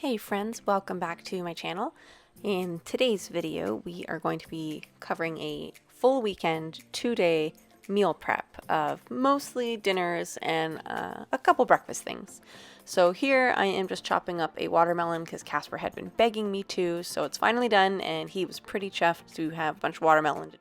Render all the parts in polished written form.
Hey friends, welcome back to my channel. In today's video, we are going to be covering a full weekend, 2-day meal prep of mostly dinners and a couple breakfast things. So here I am just chopping up a watermelon because Casper had been begging me to, so it's finally done and he was pretty chuffed to have a bunch of watermelon.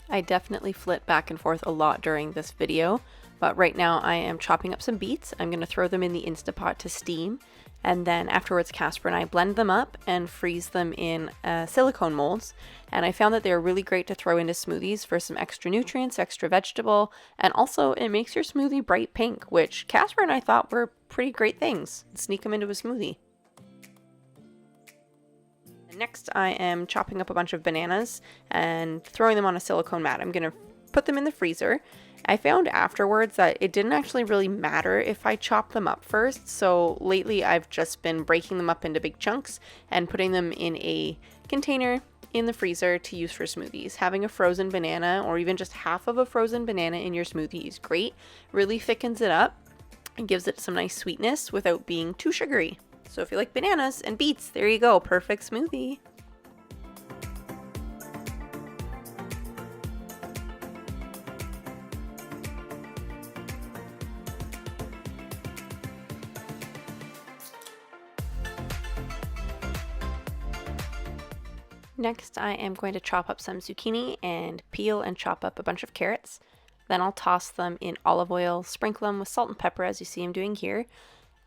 I definitely flip back and forth a lot during this video, but right now I am chopping up some beets. I'm going to throw them in the Instapot to steam, and then afterwards Casper and I blend them up and freeze them in silicone molds. And I found that they're really great to throw into smoothies for some extra nutrients, extra vegetable, and also it makes your smoothie bright pink, which Casper and I thought were pretty great things. Sneak them into a smoothie. Next, I am chopping up a bunch of bananas and throwing them on a silicone mat. I'm going to put them in the freezer. I found afterwards that it didn't actually really matter if I chopped them up first, so lately I've just been breaking them up into big chunks and putting them in a container in the freezer to use for smoothies. Having a frozen banana or even just half of a frozen banana in your smoothie is great. Really thickens it up and gives it some nice sweetness without being too sugary. So if you like bananas and beets, there you go, perfect smoothie. Next, I am going to chop up some zucchini and peel and chop up a bunch of carrots. Then I'll toss them in olive oil, sprinkle them with salt and pepper as you see I'm doing here.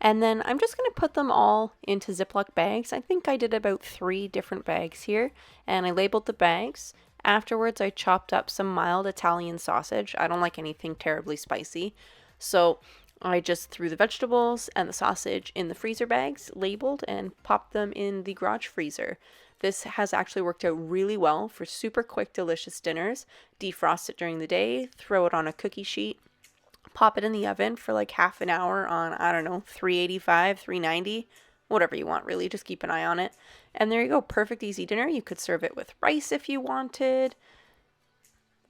And then I'm just going to put them all into Ziploc bags. I think I did about 3 different bags here, and I labeled the bags. Afterwards, I chopped up some mild Italian sausage. I don't like anything terribly spicy, so I just threw the vegetables and the sausage in the freezer bags, labeled, and popped them in the garage freezer. This has actually worked out really well for super quick, delicious dinners. Defrost it during the day, throw it on a cookie sheet, pop it in the oven for like half an hour on, I don't know, 385, 390, whatever you want really, just keep an eye on it. And there you go, perfect easy dinner. You could serve it with rice if you wanted,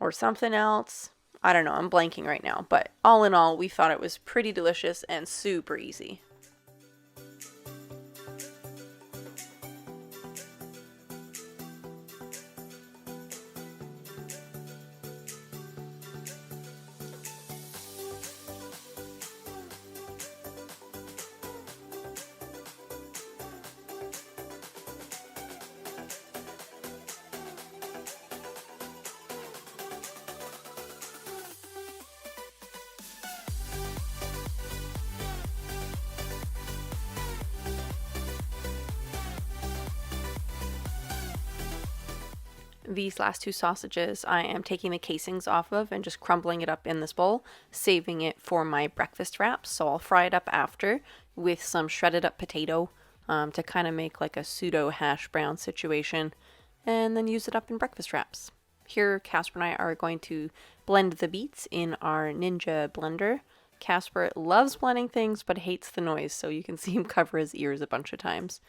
or something else. I don't know, I'm blanking right now, but all in all, we thought it was pretty delicious and super easy. These last 2 sausages I am taking the casings off of and just crumbling it up in this bowl, saving it for my breakfast wraps. So I'll fry it up after with some shredded up potato to kind of make like a pseudo hash brown situation, and then use it up in breakfast wraps. Here Casper and I are going to blend the beets in our Ninja blender. Casper loves blending things but hates the noise, so you can see him cover his ears a bunch of times.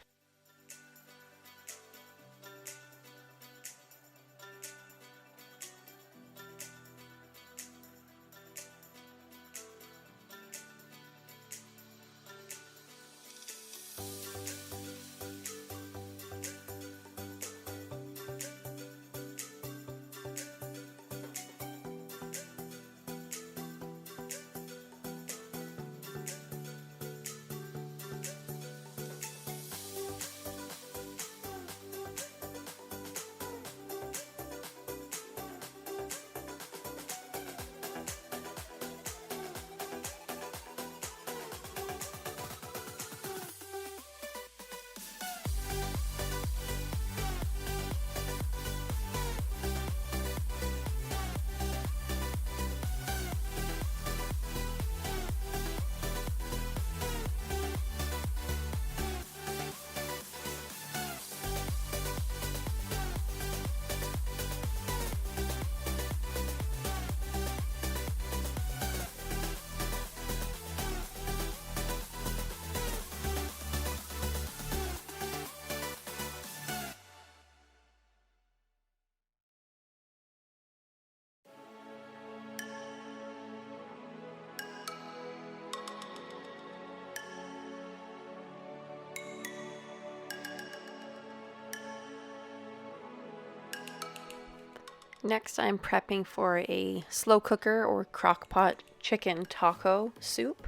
Next, I'm prepping for a slow cooker or crock pot chicken taco soup.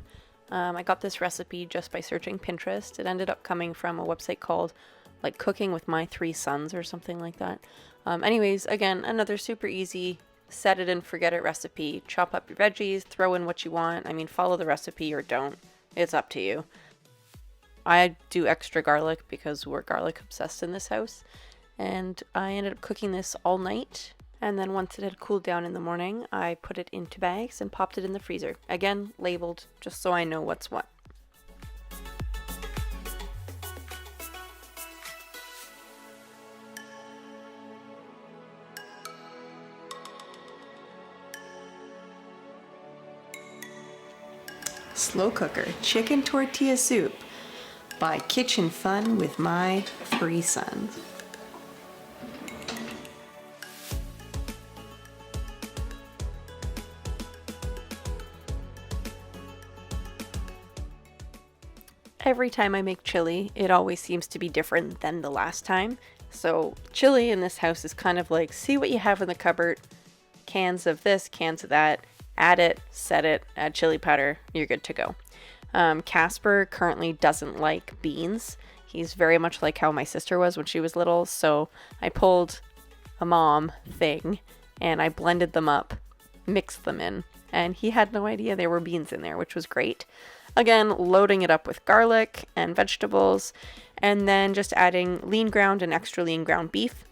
I got this recipe just by searching Pinterest. It ended up coming from a website called like Cooking with My Three Sons or something like that. Anyways, again, another super easy set it and forget it recipe. Chop up your veggies, throw in what you want. I mean, follow the recipe or don't. It's up to you. I do extra garlic because we're garlic obsessed in this house. And I ended up cooking this all night. And then once it had cooled down in the morning, I put it into bags and popped it in the freezer. Again, labeled just so I know what's what. Slow cooker chicken tortilla soup by Kitchen Fun with My Three Sons. Every time I make chili, it always seems to be different than the last time. So chili in this house is kind of like, see what you have in the cupboard, cans of this, cans of that, add it, set it, add chili powder, you're good to go. Casper currently doesn't like beans. He's very much like how my sister was when she was little, so I pulled a mom thing and I blended them up, mixed them in, and he had no idea there were beans in there, which was great. Again, loading it up with garlic and vegetables, and then just adding lean ground and extra lean ground beef,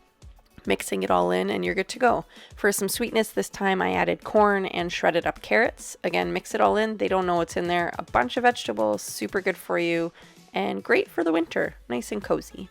mixing it all in, and you're good to go. For some sweetness this time, I added corn and shredded up carrots. Again, mix it all in. They don't know what's in there. A bunch of vegetables, super good for you, and great for the winter. Nice and cozy.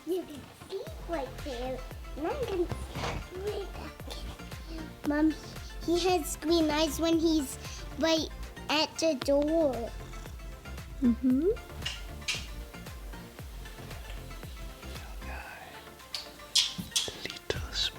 You can see right there, and I'm gonna see right back. Mom, he has green eyes when he's right at the door. Mm-hmm. Little smoosh.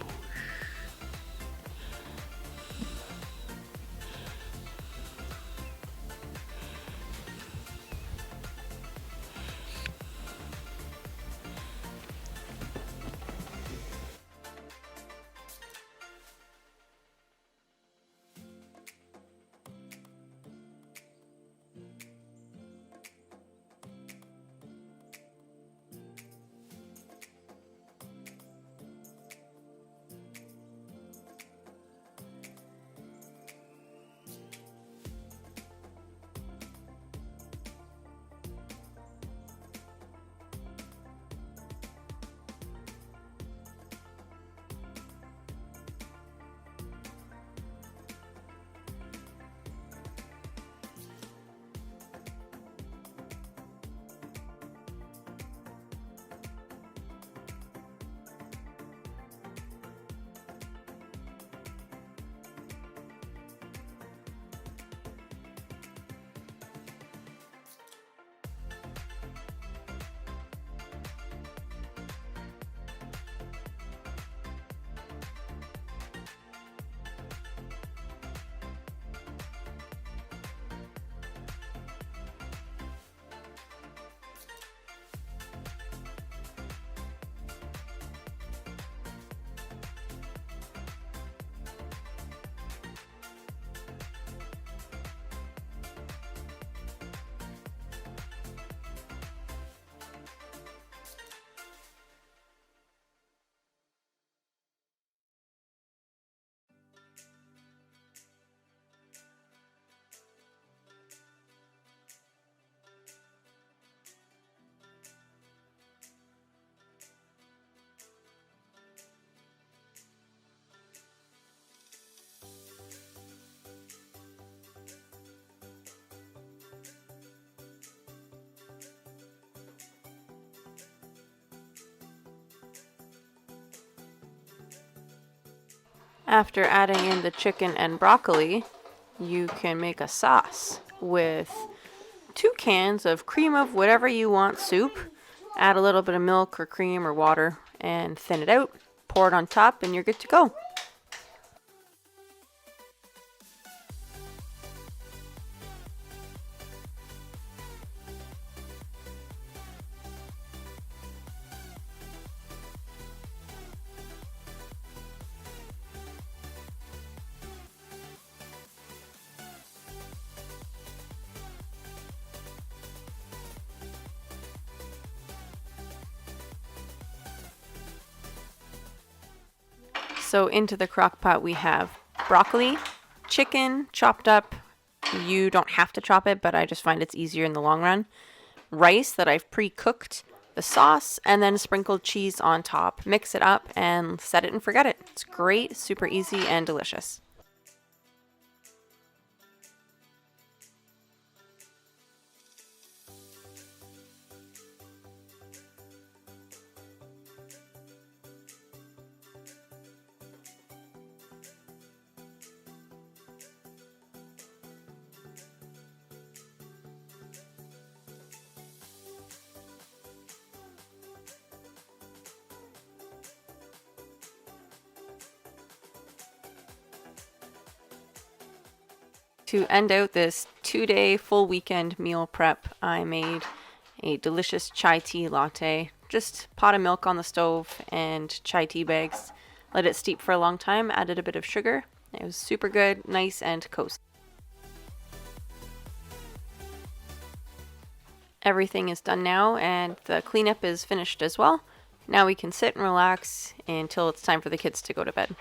After adding in the chicken and broccoli, you can make a sauce with 2 cans of cream of whatever you want soup. Add a little bit of milk or cream or water and thin it out. Pour it on top and you're good to go. So into the crock pot we have broccoli, chicken chopped up. You don't have to chop it, but I just find it's easier in the long run. Rice that I've pre-cooked, the sauce, and then sprinkled cheese on top. Mix it up and set it and forget it. It's great, super easy, and delicious. To end out this 2-day full weekend meal prep, I made a delicious chai tea latte. Just pot of milk on the stove and chai tea bags. Let it steep for a long time, added a bit of sugar. It was super good, nice and cozy. Everything is done now and the cleanup is finished as well. Now we can sit and relax until it's time for the kids to go to bed.